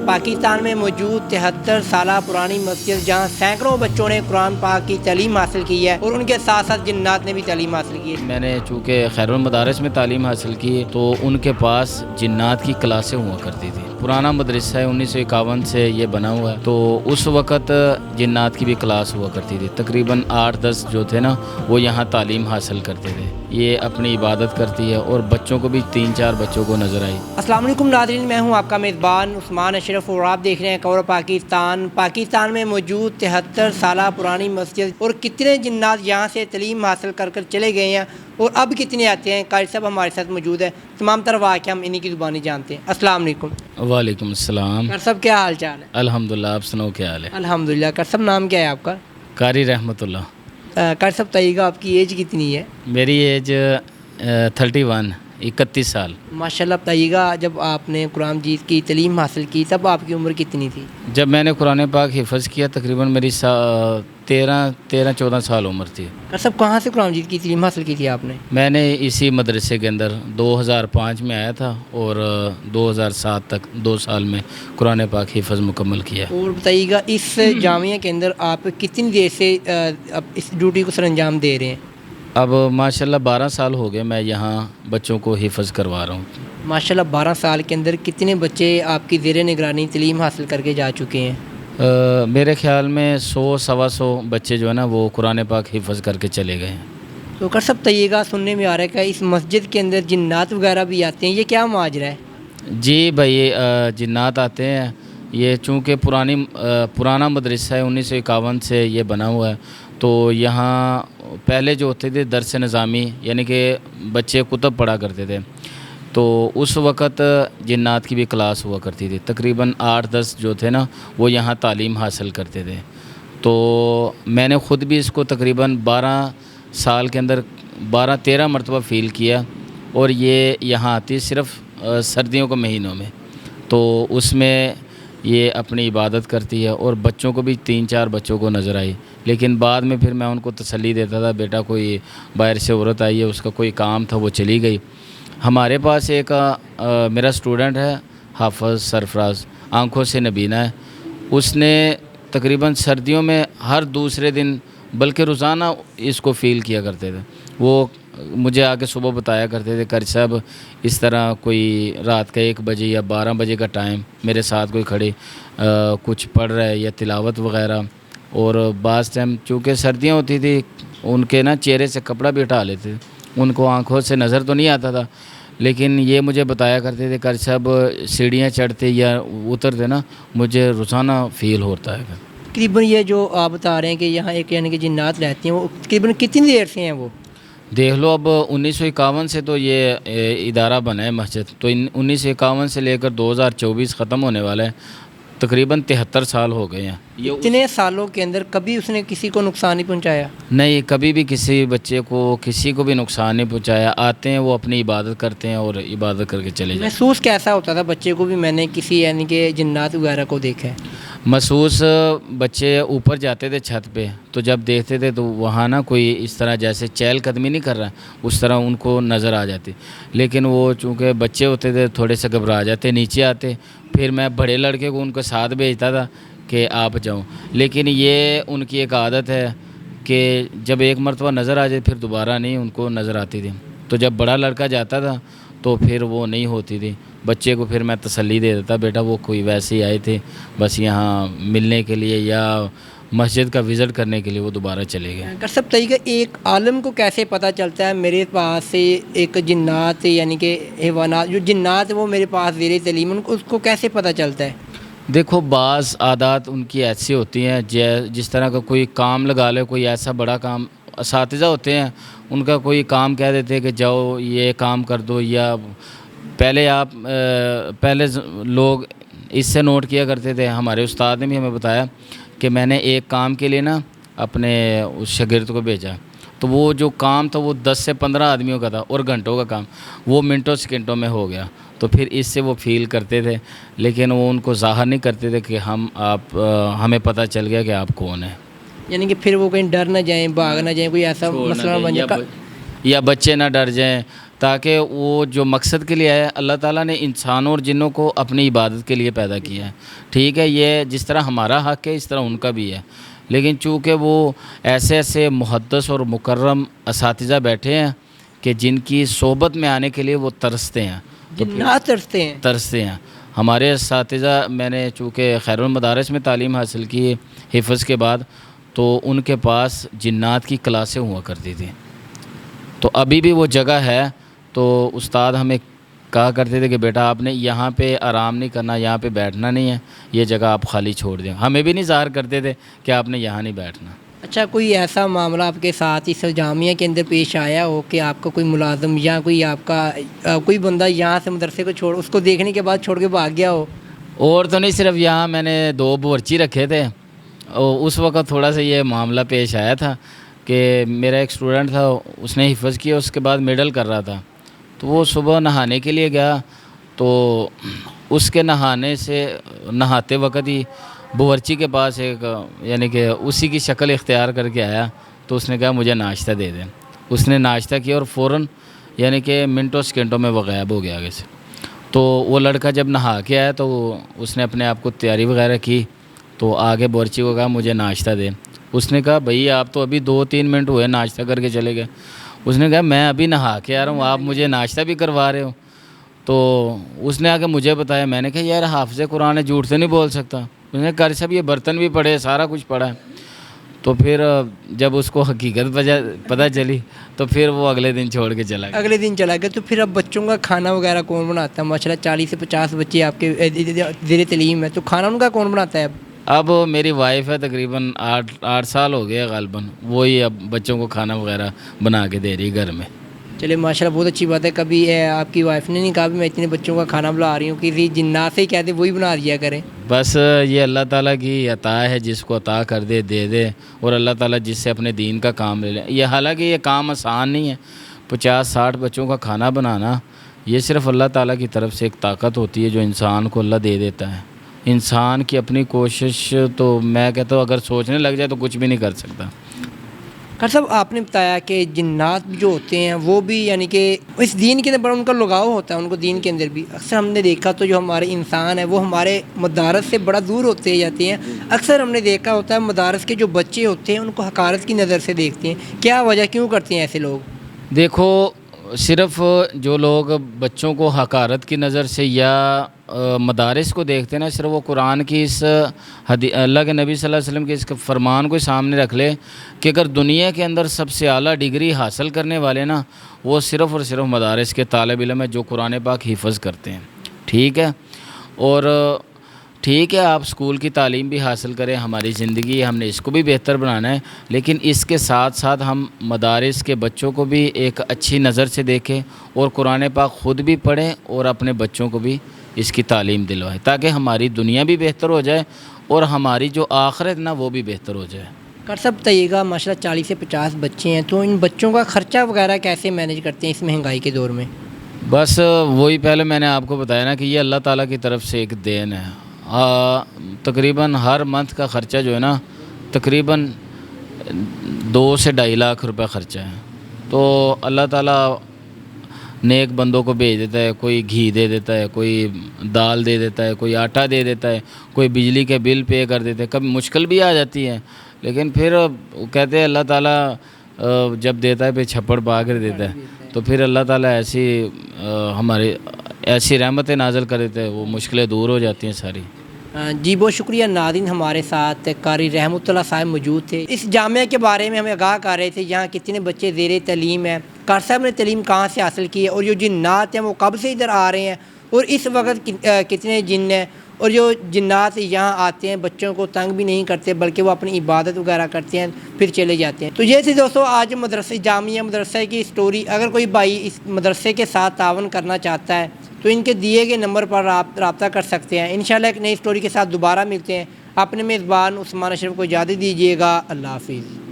پاکستان میں موجود 73 سالہ پرانی مسجد جہاں سینکڑوں بچوں نے قرآن پاک کی تعلیم حاصل کی ہے اور ان کے ساتھ ساتھ جنات نے بھی تعلیم حاصل کی ہے۔ میں نے چونکہ خیر المدارس میں تعلیم حاصل کی تو ان کے پاس جنات کی کلاسیں ہوا کرتی تھی۔ پرانا مدرسہ ہے 1951 سے یہ بنا ہوا ہے، تو اس وقت جنات کی بھی کلاس ہوا کرتی تھی۔ تقریباً 8-10 جو تھے نا وہ یہاں تعلیم حاصل کرتے تھے۔ یہ اپنی عبادت کرتی ہے اور بچوں کو بھی 3-4 بچوں کو نظر آئی۔ السلام علیکم ناظرین، میں ہوں آپ کا میزبان عثمان اشرف اور آپ دیکھ رہے ہیں کور پاکستان۔ پاکستان میں موجود 73 سالہ پرانی مسجد اور کتنے جنات یہاں سے تعلیم حاصل کر چلے گئے ہیں اور اب کتنے آتے ہیں، قاری صاحب ہمارے ساتھ موجود ہے۔ تمام تر واقعہ ہم انہی کی زبانی جانتے ہیں۔ السلام علیکم۔ وعلیکم السلام۔ قاری صاحب کیا حال چال ہے؟ الحمدللہ، آپ سنو کیا حال ہے؟ الحمدللہ۔ قاری صاحب نام کیا ہے آپ کا؟ قاری رحمت اللہ۔ قاری صاحب بتائیے گا آپ کی ایج کتنی ہے؟ میری ایج 31 سال۔ ماشاءاللہ۔ بتائیے گا جب آپ نے قرآن مجید کی تعلیم حاصل کی تب آپ کی عمر کتنی تھی؟ جب میں نے قرآن پاک حفظ کیا تقریباً میری 13-14 سال عمر تھی۔ قاری صاحب کہاں سے قرآن مجید کی تعلیم حاصل کی تھی آپ نے؟ میں نے اسی مدرسے کے اندر 2005 میں آیا تھا اور 2007 تک 2 سال میں قرآن پاک حفظ مکمل کیا۔ اور بتائیے گا اس جامعہ کے اندر آپ کتنی دیر سے اس ڈیوٹی کو سر انجام دے رہے ہیں؟ اب ماشاءاللہ 12 سال ہو گئے میں یہاں بچوں کو حفظ کروا رہا ہوں۔ ماشاءاللہ 12 سال کے اندر کتنے بچے آپ کی زیر نگرانی تعلیم حاصل کر کے جا چکے ہیں؟ میرے خیال میں 100-125 بچے جو ہے نا وہ قرآن پاک حفظ کر کے چلے گئے ہیں۔ تو قاری صاحب بتائیے گا، سننے میں آ رہا ہے کہ اس مسجد کے اندر جنات وغیرہ بھی آتے ہیں، یہ کیا ماجرا ہے؟ جی بھائی، جنات آتے ہیں۔ یہ چونکہ پرانا مدرسہ ہے 1951 سے یہ بنا ہوا ہے، تو یہاں پہلے جو ہوتے تھے درس نظامی، یعنی کہ بچے کتب پڑھا کرتے تھے، تو اس وقت جنات کی بھی کلاس ہوا کرتی تھی۔ تقریباً 8-10 جو تھے نا وہ یہاں تعلیم حاصل کرتے تھے، تو میں نے خود بھی اس کو تقریباً 12 سال کے اندر 12-13 مرتبہ فیل کیا، اور یہ یہاں آتی صرف سردیوں کے مہینوں میں، تو اس میں یہ اپنی عبادت کرتی ہے اور بچوں کو بھی 3-4 بچوں کو نظر آئی۔ لیکن بعد میں پھر میں ان کو تسلی دیتا تھا، بیٹا کوئی باہر سے عورت آئی ہے، اس کا کوئی کام تھا وہ چلی گئی۔ ہمارے پاس ایک میرا اسٹوڈنٹ ہے حافظ سرفراز، آنکھوں سے نبینا ہے، اس نے تقریباً سردیوں میں ہر دوسرے دن بلکہ روزانہ اس کو فیل کیا کرتے تھے۔ وہ مجھے آ کے صبح بتایا کرتے تھے، قاری صاحب اس طرح کوئی رات کا 1 بجے یا 12 بجے کا ٹائم میرے ساتھ کوئی کھڑے کچھ پڑھ رہا ہے یا تلاوت وغیرہ، اور بعض ٹائم چونکہ سردیاں ہوتی تھی ان کے نا چہرے سے کپڑا بھی ہٹا لیتے تھے، ان کو آنکھوں سے نظر تو نہیں آتا تھا، لیکن یہ مجھے بتایا کرتے تھے قاری صاحب سیڑھیاں چڑھتے یا اترتے نا مجھے روزانہ فیل ہوتا ہے۔ تقریباً یہ جو آپ بتا رہے ہیں کہ یہاں ایک یعنی کہ جنات رہتی ہیں، وہ تقریباً کتنی دیر سے ہیں وہ؟ دیکھ لو، اب 1951 سے تو یہ ادارہ بنا ہے مسجد، تو 1951 سے لے کر 2024 ختم ہونے والا ہے، تقریباً 73 سال ہو گئے ہیں۔ اتنے سالوں کے اندر کبھی اس نے کسی کو نقصان نہیں پہنچایا؟ نہیں، کبھی بھی کسی بچے کو کسی کو بھی نقصان نہیں پہنچایا۔ آتے ہیں وہ اپنی عبادت کرتے ہیں اور عبادت کر کے چلے جاتے ہیں۔ محسوس کیسا ہوتا تھا بچے کو بھی؟ میں نے کسی یعنی کہ جنات وغیرہ کو دیکھا ہے۔ محسوس بچے اوپر جاتے تھے چھت پہ، تو جب دیکھتے تھے تو وہاں نا کوئی اس طرح جیسے چہل قدمی نہیں کر رہا اس طرح ان کو نظر آ جاتی، لیکن وہ چونکہ بچے ہوتے تھے تھوڑے سے گھبرا جاتے، نیچے آتے، پھر میں بڑے لڑکے کو ان کے ساتھ بھیجتا تھا کہ آپ جاؤں، لیکن یہ ان کی ایک عادت ہے کہ جب ایک مرتبہ نظر آ جائے پھر دوبارہ نہیں ان کو نظر آتی تھی، تو جب بڑا لڑکا جاتا تھا تو پھر وہ نہیں ہوتی تھی۔ بچے کو پھر میں تسلی دے دیتا، بیٹا وہ کوئی ویسے ہی آئے تھے بس یہاں ملنے کے لیے یا مسجد کا وزٹ کرنے کے لیے، وہ دوبارہ چلے گئے۔ کر سب طریقہ ایک عالم کو کیسے پتہ چلتا ہے میرے پاس سے ایک جنات یعنی کہ حیوانات جو جنات وہ میرے پاس زیر تعلیم، اس کو کیسے پتہ چلتا ہے؟ دیکھو، بعض عادات ان کی ایسی ہوتی ہیں جس طرح کا کوئی کام لگا لے، کوئی ایسا بڑا کام، اساتذہ ہوتے ہیں ان کا کوئی کام کہہ دیتے ہیں کہ جاؤ یہ کام کر دو، یا پہلے لوگ اس سے نوٹ کیا کرتے تھے، ہمارے استاد نے بھی ہمیں بتایا کہ میں نے ایک کام کے لیے نا اپنے اس شاگرد کو بھیجا، تو وہ جو کام تھا وہ 10 سے 15 آدمیوں کا تھا اور گھنٹوں کا کام وہ منٹوں سیکنڈوں میں ہو گیا، تو پھر اس سے وہ فیل کرتے تھے، لیکن وہ ان کو ظاہر نہیں کرتے تھے کہ ہمیں پتہ چل گیا کہ آپ کون ہیں، یعنی کہ پھر وہ کہیں ڈر نہ جائیں، بھاگ نہ جائیں، کوئی ایسا مسئلہ نہ بن جائے، یا بچے نہ ڈر جائیں، تاکہ وہ جو مقصد کے لیے ہے اللہ تعالیٰ نے انسانوں اور جنوں کو اپنی عبادت کے لیے پیدا کیا ہے. ٹھیک ہے, یہ جس طرح ہمارا حق ہے اس طرح ان کا بھی ہے, لیکن چونکہ وہ ایسے ایسے محدث اور مکرم اساتذہ بیٹھے ہیں کہ جن کی صحبت میں آنے کے لیے وہ ترستے ہیں, جنات ترستے ہیں. ہمارے اساتذہ, میں نے چونکہ خیر المدارس میں تعلیم حاصل کی حفظ کے بعد, تو ان کے پاس جنات کی کلاسیں ہوا کرتی تھیں. تو ابھی بھی وہ جگہ ہے, تو استاد ہمیں کہا کرتے تھے کہ بیٹا آپ نے یہاں پہ آرام نہیں کرنا, یہاں پہ بیٹھنا نہیں ہے, یہ جگہ آپ خالی چھوڑ دیں. ہمیں بھی نہیں ظاہر کرتے تھے کہ آپ نے یہاں نہیں بیٹھنا. اچھا, کوئی ایسا معاملہ آپ کے ساتھ اس جامعہ کے اندر پیش آیا ہو کہ آپ کا کوئی ملازم یا کوئی آپ کا کوئی بندہ یہاں سے مدرسے کو چھوڑ, اس کو دیکھنے کے بعد چھوڑ کے بھاگ گیا ہو؟ اور تو نہیں, صرف یہاں میں نے 2 باورچی رکھے تھے, اور اس وقت تھوڑا سا یہ معاملہ پیش آیا تھا کہ میرا ایک اسٹوڈنٹ تھا, اس نے حفظ کیا, اس کے بعد میڈل کر رہا تھا, تو وہ صبح نہانے کے لیے گیا, تو اس کے نہاتے وقت ہی باورچی کے پاس ایک, یعنی کہ اسی کی شکل اختیار کر کے آیا, تو اس نے کہا مجھے ناشتہ دے دیں. اس نے ناشتہ کیا اور فوراً یعنی کہ منٹوں سیکنڈوں میں وہ غائب ہو گیا آگے سے. تو وہ لڑکا جب نہا کے آیا تو اس نے اپنے آپ کو تیاری وغیرہ کی, تو آگے باورچی کو کہا مجھے ناشتہ دیں. اس نے کہا بھئی آپ تو ابھی 2-3 منٹ ہوئے ناشتہ کر کے چلے گئے. اس نے کہا میں ابھی نہا کے آ رہا ہوں, آپ مجھے ناشتہ بھی کروا رہے ہو. تو اس نے آ کے مجھے بتایا. میں نے کہا یار حافظ قرآن ہے, جھوٹ سے نہیں بول سکتا. اس نے کہا صاحب یہ برتن بھی پڑے, سارا کچھ پڑا ہے. تو پھر جب اس کو حقیقت پتہ چلی تو پھر وہ اگلے دن چھوڑ کے چلا گیا. تو پھر اب بچوں کا کھانا وغیرہ کون بناتا ہے؟ ماشاءاللہ 40 سے 50 بچے آپ کے زیر تعلیم ہے, تو کھانا ان کا کون بناتا ہے اب؟ اب میری وائف ہے, تقریباً 8 سال ہو گئے غالباً, وہی اب بچوں کو کھانا وغیرہ بنا کے دے رہی گھر میں. چلے ماشاءاللہ بہت اچھی بات ہے. کبھی آپ کی وائف نے نہیں کہا میں اتنے بچوں کا کھانا بنا رہی ہوں, کسی جنات سے ہی کہہ دے وہی بنا دیا کریں؟ بس یہ اللہ تعالیٰ کی عطا ہے, جس کو عطا کر دے دے دے, اور اللہ تعالیٰ جس سے اپنے دین کا کام لے لے. یہ حالانکہ یہ کام آسان نہیں ہے, 50-60 بچوں کا کھانا بنانا, یہ صرف اللہ تعالیٰ کی طرف سے ایک طاقت ہوتی ہے جو انسان کو اللہ دے دیتا ہے. انسان کی اپنی کوشش, تو میں کہتا ہوں اگر سوچنے لگ جائے تو کچھ بھی نہیں کر سکتا. خیر صاحب, آپ نے بتایا کہ جنات جو ہوتے ہیں وہ بھی یعنی کہ اس دین کے اندر بڑا ان کا لگاؤ ہوتا ہے, ان کو دین کے اندر بھی. اکثر ہم نے دیکھا تو جو ہمارے انسان ہیں وہ ہمارے مدارس سے بڑا دور ہوتے جاتے ہیں. اکثر ہم نے دیکھا ہوتا ہے مدارس کے جو بچے ہوتے ہیں ان کو حقارت کی نظر سے دیکھتے ہیں. کیا وجہ, کیوں کرتے ہیں ایسے لوگ؟ دیکھو, صرف جو لوگ بچوں کو حقارت کی نظر سے یا مدارس کو دیکھتے ہیں نا, صرف وہ قرآن کی اس اللہ کے نبی صلی اللہ علیہ وسلم کے اس فرمان کو سامنے رکھ لے کہ اگر دنیا کے اندر سب سے اعلیٰ ڈگری حاصل کرنے والے نا, وہ صرف اور صرف مدارس کے طالب علم ہیں جو قرآن پاک حفظ کرتے ہیں. ٹھیک ہے, اور ٹھیک ہے آپ اسکول کی تعلیم بھی حاصل کریں, ہماری زندگی ہم نے اس کو بھی بہتر بنانا ہے, لیکن اس کے ساتھ ساتھ ہم مدارس کے بچوں کو بھی ایک اچھی نظر سے دیکھیں, اور قرآن پاک خود بھی پڑھیں اور اپنے بچوں کو بھی اس کی تعلیم دلوائیں, تاکہ ہماری دنیا بھی بہتر ہو جائے اور ہماری جو آخرت نا وہ بھی بہتر ہو جائے. کر سب بتائیے گا, ماشاءاللہ 40 سے 50 بچے ہیں, تو ان بچوں کا خرچہ وغیرہ کیسے مینیج کرتے ہیں اس مہنگائی کے دور میں؟ بس وہی پہلے میں نے آپ کو بتایا نا کہ یہ اللہ تعالیٰ کی طرف سے ایک دین ہے. تقریباً ہر منتھ کا خرچہ جو ہے نا تقریباً 2 سے 2.5 لاکھ روپے خرچہ ہے. تو اللہ تعالیٰ نیک بندوں کو بھیج دیتا ہے, کوئی گھی دے دیتا ہے, کوئی دال دے دیتا ہے, کوئی آٹا دے دیتا ہے, کوئی بجلی کے بل پے کر دیتا ہے. کبھی مشکل بھی آ جاتی ہے, لیکن پھر کہتے ہیں اللہ تعالیٰ جب دیتا ہے پھر چھپڑ پا کر دیتا ہے, تو پھر اللہ تعالیٰ ہمارے ایسی رحمتیں نازل کر دیتے ہیں, وہ مشکلیں دور ہو جاتی ہیں ساری. جی بہت شکریہ. ناظرین, ہمارے ساتھ قاری رحمت اللہ صاحب موجود تھے. اس جامعہ کے بارے میں ہمیں آگاہ کر رہے تھے یہاں کتنے بچے زیر تعلیم ہیں, قاری صاحب نے تعلیم کہاں سے حاصل کی ہے, اور جو جنات ہیں وہ کب سے ادھر آ رہے ہیں, اور اس وقت کتنے جن ہیں, اور جو جنات یہاں آتے ہیں بچوں کو تنگ بھی نہیں کرتے بلکہ وہ اپنی عبادت وغیرہ کرتے ہیں پھر چلے جاتے ہیں. تو یہ تھی دوستوں آج جامعہ مدرسہ کی اسٹوری. اگر کوئی بھائی اس مدرسے کے ساتھ تعاون کرنا چاہتا ہے تو ان کے دیے گئے نمبر پر رابطہ کر سکتے ہیں. انشاءاللہ ایک نئی اسٹوری کے ساتھ دوبارہ ملتے ہیں. اپنے میزبان عثمان اشرف کو اجازت دیجیے گا. اللہ حافظ.